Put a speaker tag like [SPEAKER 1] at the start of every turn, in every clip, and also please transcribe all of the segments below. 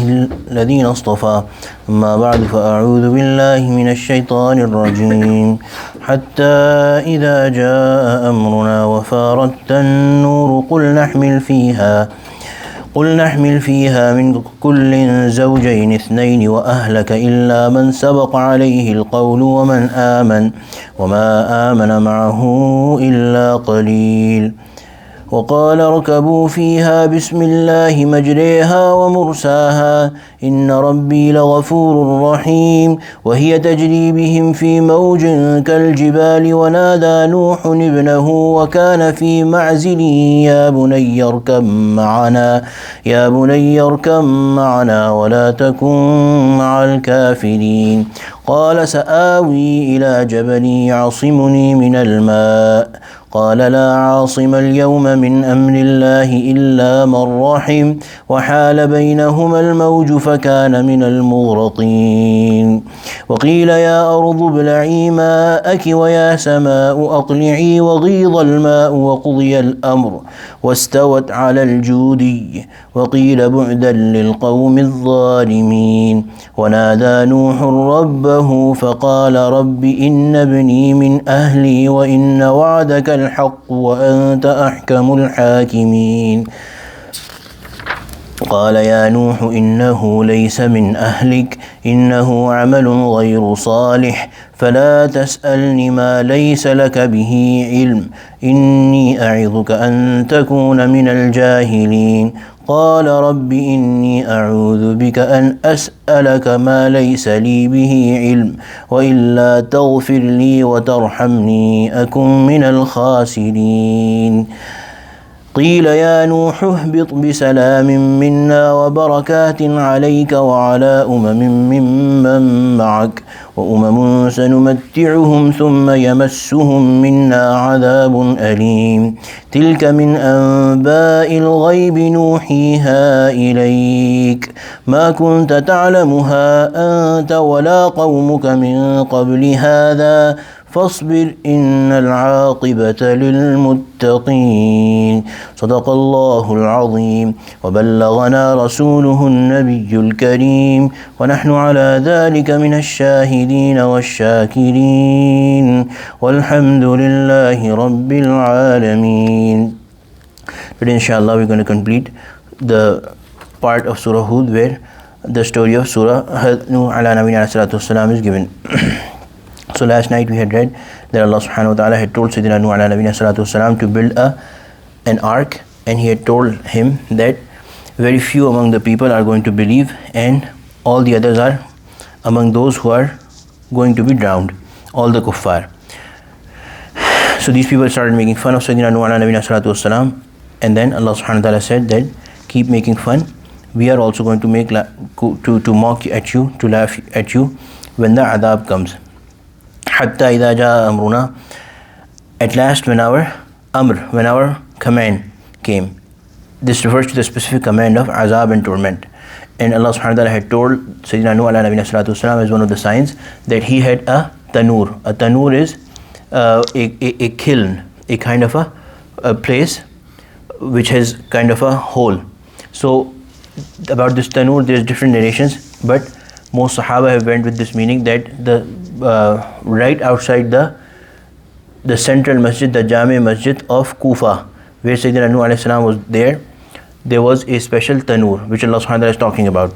[SPEAKER 1] الذين اصطفى أما بعد فأعوذ بالله من الشيطان الرجيم حتى إذا جاء أمرنا وفارت النور قل نحمل فيها من كل زوجين اثنين وأهلك إلا من سبق عليه القول وما آمن معه إلا قليل وقال اركبوا فيها بسم الله مجريها ومرساها إن ربي لغفور رحيم وهي تجري بهم في موج كالجبال ونادى نوح ابنه وكان في معزل يا بني اركب معنا ولا تكن مع الكافرين قال سآوي إلى جبل يعصمني من الماء قال لا عاصم اليوم من أمر الله إلا من رحم وحال بينهما الموج فكان من المغرقين وقيل يا أرض ابلعي ماءك ويا سماء أقلعي وغيض الماء وقضي الأمر واستوت على الجودي وقيل بعدا للقوم الظالمين ونادى نوح ربه فقال رب إن ابني من أهلي وإن وعدك الحق وأنت أحكم الحاكمين قال يا نوح إنه ليس من أهلك إنه عمل غير صالح فلا تسألني ما ليس لك به علم إني أعظك أن تكون من الجاهلين قال رب إني أعوذ بك أن أسألك ما ليس لي به علم وإلا تغفر لي وترحمني أكن من الخاسرين قيل يا نوح اهبط بسلام منا وبركات عليك وعلى ممن معك وأمم سنمتعهم ثم يمسهم منا عذاب أليم تلك من أنباء الغيب نوحيها إليك ما كنت تعلمها أنت ولا قومك من قبل هذا فاصبر إن العاقبة للمتقين صدق الله العظيم وبلغنا رسوله النبي الكريم ونحن على ذلك من الشاهدين والشاكرين والحمد لله رب العالمين. Today inshallah we're going to complete the part of Surah Hood where the story of Surah Nooh (AS) is given. So last night we had read that Allah subhanahu wa ta'ala had told Sayyidina Nooh (AS) to build an ark, and he had told him that very few among the people are going to believe and all the others are among those who are going to be drowned, all the kuffar. So these people started making fun of Sayyidina Nooh (AS), and then Allah subhanahu wa ta'ala said that keep making fun, we are also going to mock at you, to laugh at you when the adhab comes. Hatta idha jaa amruna, at last when our command came. This refers to the specific command of azab and torment. And Allah subhanahu wa ta'ala had told Sayyidina Nooh (AS) as one of the signs that he had a tanur. A tanur is a kiln, a kind of a place which has kind of a hole. So about this tanur there's different narrations, but most Sahaba have went with this meaning that the right outside the central masjid, the Jami Masjid of Kufa, where Sayyidina Nooh (AS) was there was a special tanur which Allah subhanahu wa ta'ala is talking about.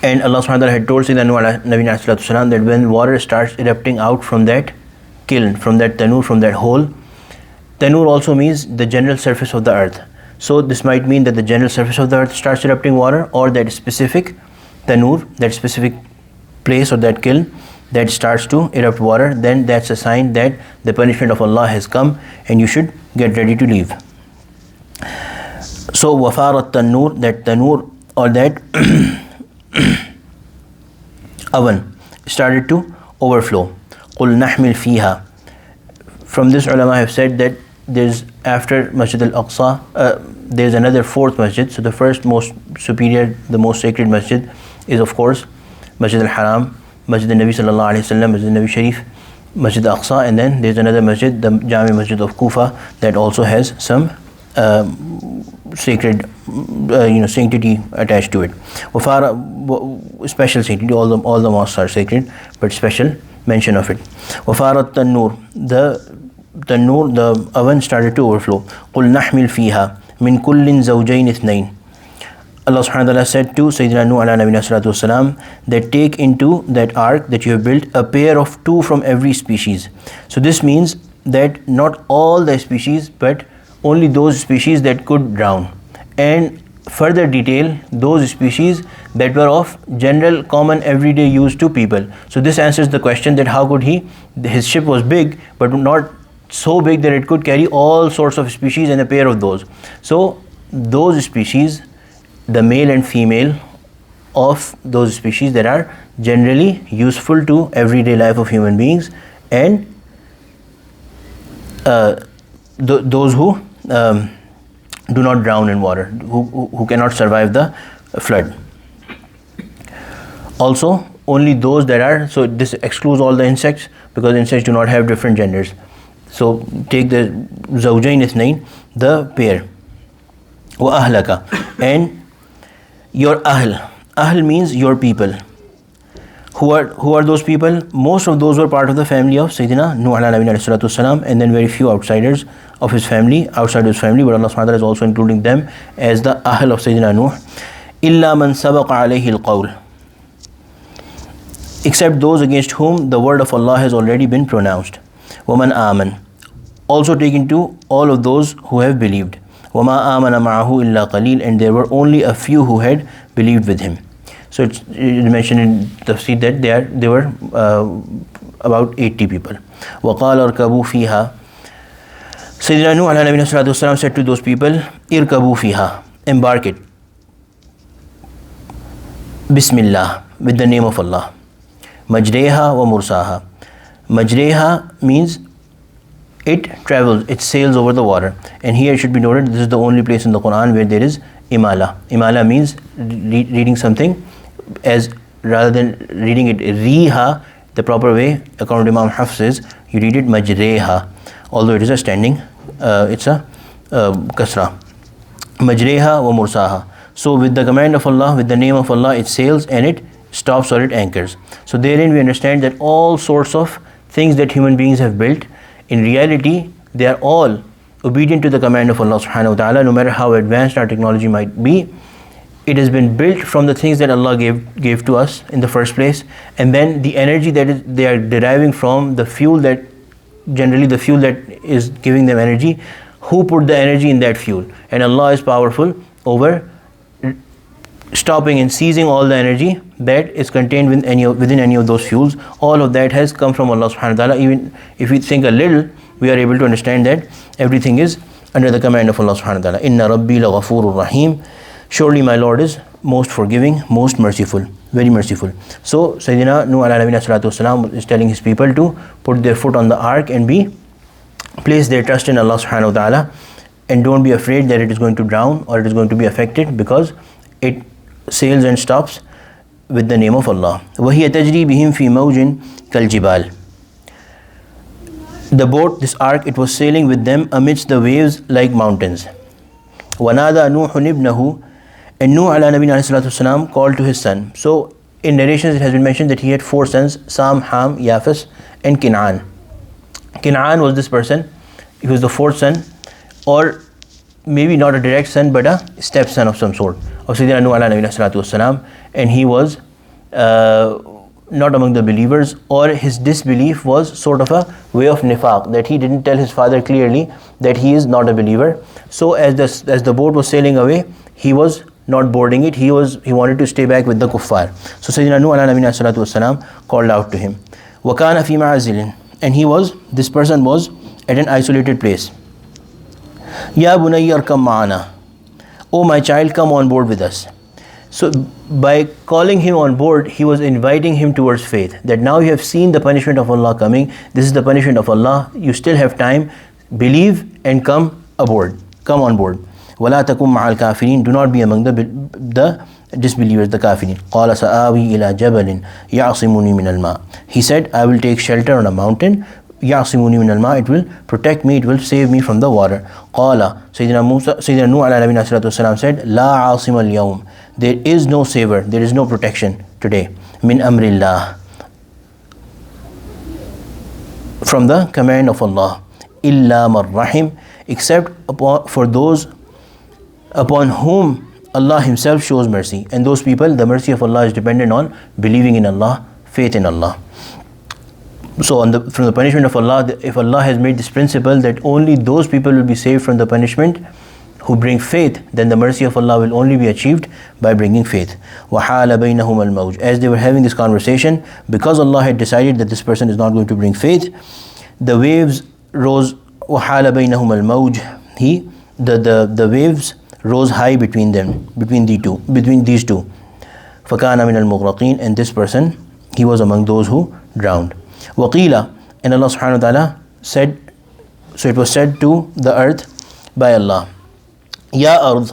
[SPEAKER 1] And Allah subhanahu wa ta'ala had told Sayyidina Nooh (AS) that when water starts erupting out from that kiln, from that tanur, from that hole, tanur also means the general surface of the earth. So this might mean that the general surface of the earth starts erupting water, or that specific tanur, that specific place or that kiln that starts to erupt water, then that's a sign that the punishment of Allah has come and you should get ready to leave. So wafarat tanur, that tanur or that oven started to overflow. Qul nahmil fiha. From this ulama have said that there's, after Masjid al-Aqsa, there's another fourth masjid. So the first most superior, the most sacred masjid is of course Masjid al-Haram, Masjid al-Nabi sallallahu alayhi wa sallam, Masjid al-Nabi Sharif, Masjid al-Aqsa, and then there's another masjid, the Jami Masjid of Kufa, that also has some sacred, sanctity attached to it. Special sanctity. All the mosques are sacred, but special mention of it. Wafarat tanur, the oven started to overflow. Qul nahmil fiha min kullin zawjayn ithnayn. Allah subhanahu wa ta'ala said to Sayyidina Nooh ala nabiyina salatu wasalam that take into that ark that you have built a pair of two from every species. So this means that not all the species, but only those species that could drown, and further detail those species that were of general common everyday use to people. So this answers the question that how could his ship was big but not so big that it could carry all sorts of species and a pair of those. So those species, the male and female of those species that are generally useful to everyday life of human beings, and those who do not drown in water, who cannot survive the flood. Also, only those that are, so this excludes all the insects, because insects do not have different genders. So take the zawjayn ithnayn, the pair. Wa ahlaka, and your ahl means your people. Who are those people? Most of those were part of the family of Sayyidina Nooh ala nabiyina alayhi salatu wasalam, and then very few outsiders of his family, outside his family, but Allah subhanahu wa ta'ala is also including them as the ahl of Sayyidina Nooh. Illa man sabaqa alayhi al-qawl, except those against whom the word of Allah has already been pronounced. Waman aman, also taken to all of those who have believed. Wama amana ma'ahu illa qaleel, and there were only a few who had believed with him. So it's mentioned in tafsir that they were about 80 people. وَقَالَ ارْكَبُوا فِيهَا, Sayyidina Nooh ala nabiyina salatu wasalam said to those people, irkabu fiha, embark it. Bismillah, with the name of Allah. Majreha wa mursaha. Majreha means it travels, it sails over the water. And here it should be noted, this is the only place in the Quran where there is imala. Imala means reading something as, rather than reading it riha, the proper way according to Imam Hafs is you read it majreha, although it is a standing, it's a kasra. Majreha wa mursaha. So with the command of Allah, with the name of Allah, it sails and it stops or it anchors. So therein we understand that all sorts of things that human beings have built, in reality they are all obedient to the command of Allah subhanahu wa ta'ala. No matter how advanced our technology might be, it has been built from the things that Allah gave to us in the first place, and then the energy that they are deriving from the fuel that, generally the fuel that is giving them energy, who put the energy in that fuel. And Allah is powerful over stopping and seizing all the energy that is contained within any of those fuels. All of that has come from Allah subhanahu wa ta'ala. Even if we think a little, we are able to understand that everything is under the command of Allah subhanahu wa ta'ala. Inna Rabbi laghafurur rahim. Surely my Lord is most forgiving, most merciful, very merciful. So Sayyidina Nooh ala nabiyina salatu wasalam is telling his people to put their foot on the ark and place their trust in Allah subhanahu wa ta'ala, and don't be afraid that it is going to drown or it is going to be affected, because it sails and stops with the name of Allah. وَهِيَ تَجْرِي بِهِمْ فِي مَوْجٍ كَالْجِبَالِ. The boat, this ark, it was sailing with them amidst the waves like mountains. وَنَادَى نُوحٌ ابْنَهُ, and Nooh ala nabiyina alayhi salatu wasalam called to his son. So in narrations it has been mentioned that he had 4 sons, Sam, Ham, Yafas and Kin'an. Kin'an was this person, he was the 4th son, or maybe not a direct son but a stepson of some sort of Sayyidina Nooh ala nabiyina salatu wasalam, and he was not among the believers, or his disbelief was sort of a way of nifaq, that he didn't tell his father clearly that he is not a believer. So as the boat was sailing away, he was not boarding it, he wanted to stay back with the kuffar. So Sayyidina Nooh ala nabiyina salatu wasalam called out to him. وَكَانَ فِي مَعْزِلٍ, and this person was at an isolated place. Ya bunayya arkam ma'ana, oh my child, come on board with us. So by calling him on board, he was inviting him towards faith, that now you have seen the punishment of Allah coming, this is the punishment of Allah, you still have time, believe and come aboard, come on board. وَلَا تَكُمْ مَعَ الْكَافِرِينَ, do not be among the disbelievers, the kafirin. قَالَ سَآوِي إِلَى جَبَلٍ يَعْصِمُنِي مِنَ الْمَاءِ, he said, I will take shelter on a mountain يعصموني من الماء, it will protect me, it will save me from the water. قال Sayyidina Nooh عليه نبينا الصلاة والسلام said, لا عاصم اليوم, there is no saver, there is no protection today, من أمر الله, from the command of Allah, إلا من رحم, except for those upon whom Allah Himself shows mercy. And those people, the mercy of Allah is dependent on believing in Allah, faith in Allah. So from the punishment of Allah, if Allah has made this principle that only those people will be saved from the punishment who bring faith, then the mercy of Allah will only be achieved by bringing faith. وَحَالَ بَيْنَهُمَ الْمَوْجِ, as they were having this conversation, because Allah had decided that this person is not going to bring faith, the waves rose. وَحَالَ بَيْنَهُمَ الْمَوْجِ, the waves rose high between them, between these two. فَكَانَ مِنَ الْمُغْرَقِينَ, and this person, he was among those who drowned. وَقِيلَ, and Allah subhanahu wa ta'ala said, so it was said to the earth by Allah, Ya Ard,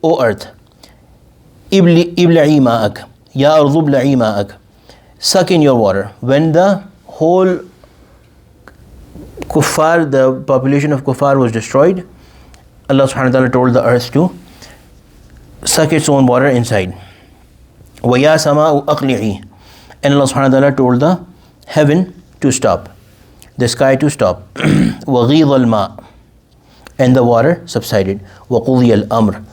[SPEAKER 1] O earth, ibla'i ma'ak, Ya Ardu ibla'i ma'ak, suck in your water. When the whole kuffar, the population of kuffar was destroyed, Allah subhanahu wa ta'ala told the earth to suck its own water inside. وَيَا سَمَاءُ أَقْلِعِي, and Allah subhanahu wa ta'ala told the heaven to stop, the sky to stop. وَغِيضَ الْمَاءِ, and the water subsided. وَقُضِيَ الْأَمْرِ,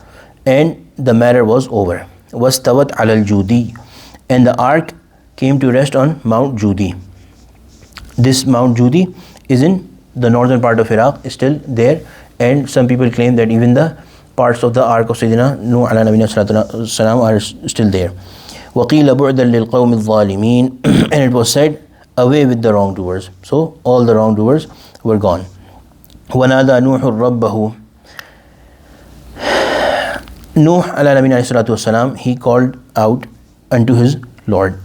[SPEAKER 1] and the matter was over. وَاسْتَوَتْ عَلَى الْجُودِي, and the ark came to rest on Mount Judi. This Mount Judi is in the northern part of Iraq, is still there, and some people claim that even the parts of the ark of Sayyidina Nooh ala nabiyina salatu salam are still there. وَقِيلَ بُعْدًا لِلْقَوْمِ الظَّالِمِينَ, and it was said, away with the wrongdoers. So all the wrongdoers were gone. وَنَادَى نُوحٌ رَبَّهُ, Nuh ala nabiyina salatu wasalam, he called out unto his Lord.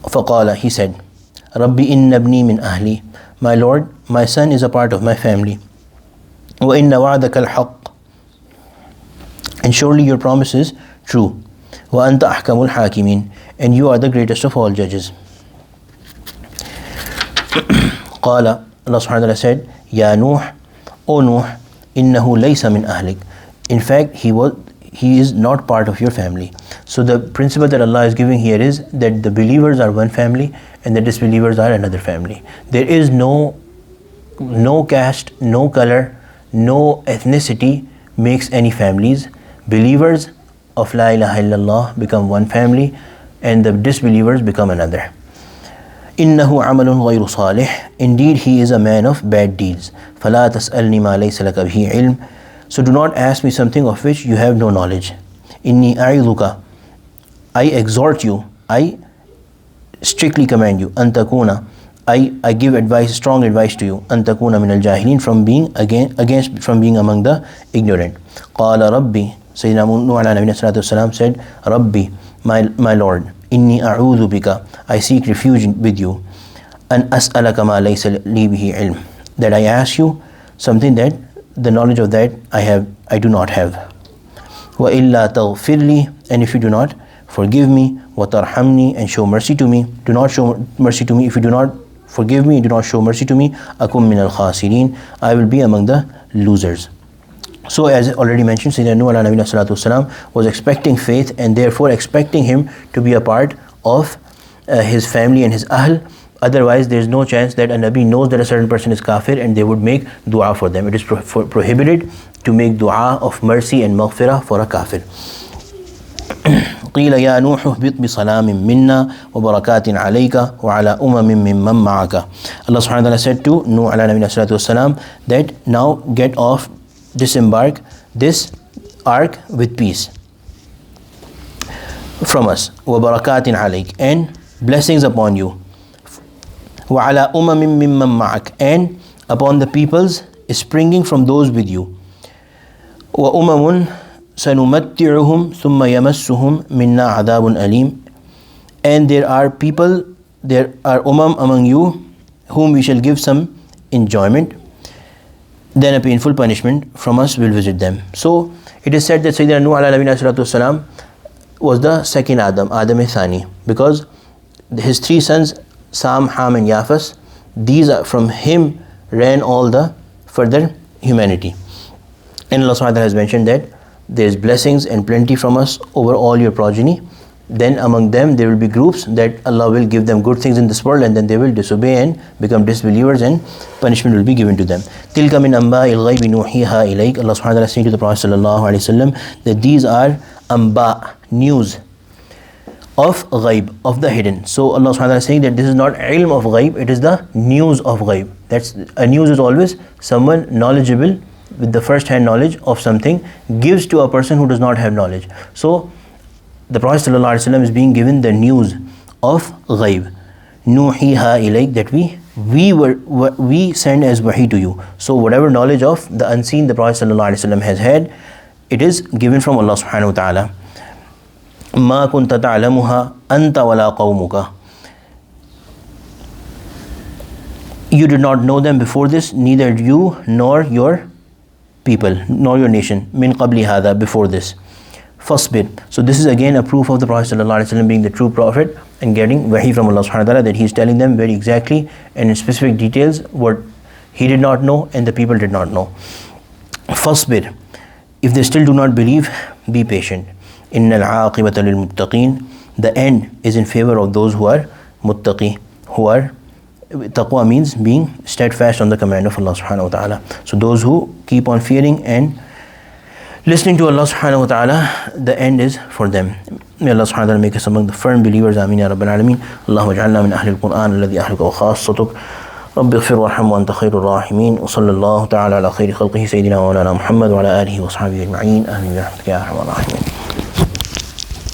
[SPEAKER 1] فَقَالَ, he said, رَبِّ إِنَّ ابْنِي مِنْ أَهْلِي, my Lord, my son is a part of my family. وَإِنَّ وَعْدَكَ الْحَقِّ, and surely your promise is true. وَأَنْتَ أَحْكَمُ الْحَاكِمِينَ, and you are the greatest of all judges. قال, Allah subhanahu wa ta'ala said, Ya Nuh, O Nuh, innahu laysa min ahlik, in fact he is not part of your family. So the principle that Allah is giving here is that the believers are one family and the disbelievers are another family. There is no caste, no color, no ethnicity makes any families. Believers of La ilaha illallah become one family and the disbelievers become another. إِنَّهُ عَمَلٌ غَيْرُ صَالِحٍ, indeed he is a man of bad deeds. فَلَا تَسْأَلْنِي مَا لَيْسَ لَكَ بِهِ عِلْمٍ, so do not ask me something of which you have no knowledge. إِنِّي أَعِظُكَ, I exhort you, I strictly command you. أَن تَكُونَ, I give advice, strong advice to you. أَن تَكُونَ مِنَ الْجَاهِلِينَ, from being among the ignorant. قَالَ رَبِّي, Sayyidina Nooh ala nabiyina salatu wasalam said, Rabbi, my Lord, inni a'udhu bika, I seek refuge with you, an as'alaka ma laysa li bihi ilm, that I ask you something that the knowledge of that I do not have. Wa illa taghfir li, and if you do not forgive me, wa tarhamni, and show mercy to me, do not show mercy to me, if you do not forgive me, do not show mercy to me, akum min al khasirin, I will be among the losers. So as already mentioned, Sayyidina Nooh ala nabiyina salatu wasalam was expecting faith and therefore expecting him to be a part of his family and his ahl. Otherwise there is no chance that a Nabi knows that a certain person is kafir and they would make dua for them. It is prohibited to make dua of mercy and maghfirah for a kafir. قِيلَ يَا نُوحُ اهْبِطْ بِسَلَامٍ مِنَّا وَبَرَكَاتٍ عَلَيْكَ وَعَلَى أُمَمٍ مِّمَّن مَّعَكَ. Allah subhanahu wa ta'ala said to Nuh ala nabiyina salatu wasalam that now get off, disembark this ark with peace from us. وَبَرَكَاتٍ عَلَيْكَ, and blessings upon you. وَعَلَى أُمَمٍ مِّمَّن مَّعَكَ, and upon the peoples springing from those with you. وَأُمَمٌ سَنُمَتِّعُهُمْ ثُمَّ يَمَسُّهُمْ مِنَّا عَذَابٌ أَلِيمٌ, and there are umam among you whom we shall give some enjoyment, then a painful punishment from us will visit them. So it is said that Sayyidina Nooh ala nabiyina salatu wasalam was the second Adam Thani, because his three sons, Sam, Ham and Yafas, these are from him ran all the further humanity. And Allah subhanahu wa ta'ala has mentioned that there is blessings and plenty from us over all your progeny. Then among them there will be groups that Allah will give them good things in this world, and then they will disobey and become disbelievers, and punishment will be given to them. Tilka min amba'il ghaybi nuhiha ilayk. Allah subhanahu wa ta'ala is saying to the Prophet sallallahu alaihi wasallam that these are amba, news of ghaib, of the hidden. So Allah subhanahu wa ta'ala is saying that this is not ilm of ghaib, it is the news of ghaib. That's a news is always someone knowledgeable with the first hand knowledge of something gives to a person who does not have knowledge. So the Prophet ﷺ is being given the news of ghaib. Nuhiha ilayk, that we send as wahi to you. So whatever knowledge of the unseen the Prophet ﷺ has had, it is given from Allah subhanahu wa ta'ala. Ma kunta ta'lamuha anta wala qawmuka. You did not know them before this, neither you nor your people, nor your nation. Min qabli hadha, before this. Fasbir. So this is again a proof of the Prophet ﷺ being the true prophet and getting wahi from Allah subhanahu wa ta'ala, that he is telling them very exactly and in specific details what he did not know and the people did not know. Fasbir. If they still do not believe, be patient. Innal aqibata lil muttaqin. The end is in favor of those who are muttaqi, who are, taqwa means being steadfast on the command of Allah subhanahu wa ta'ala. So those who keep on fearing and listening to Allah subhanahu wa ta'ala, the end is for them. May Allah subhanahu wa ta'ala make us among the firm believers. Ameen ya Rabbil Alameen. Allahumma ja'alna min ahli al-Qur'an alladhi ahluka wa khassatuk. Rabbi ighfir warham wa anta khairur rahimin. Wa sallallahu ta'ala ala khayri khalqihi sayyidina wa mawlana Muhammad wa ala alihi wa sahbihi ajma'in. Ameen bi rahmatika ya arhamar rahimin.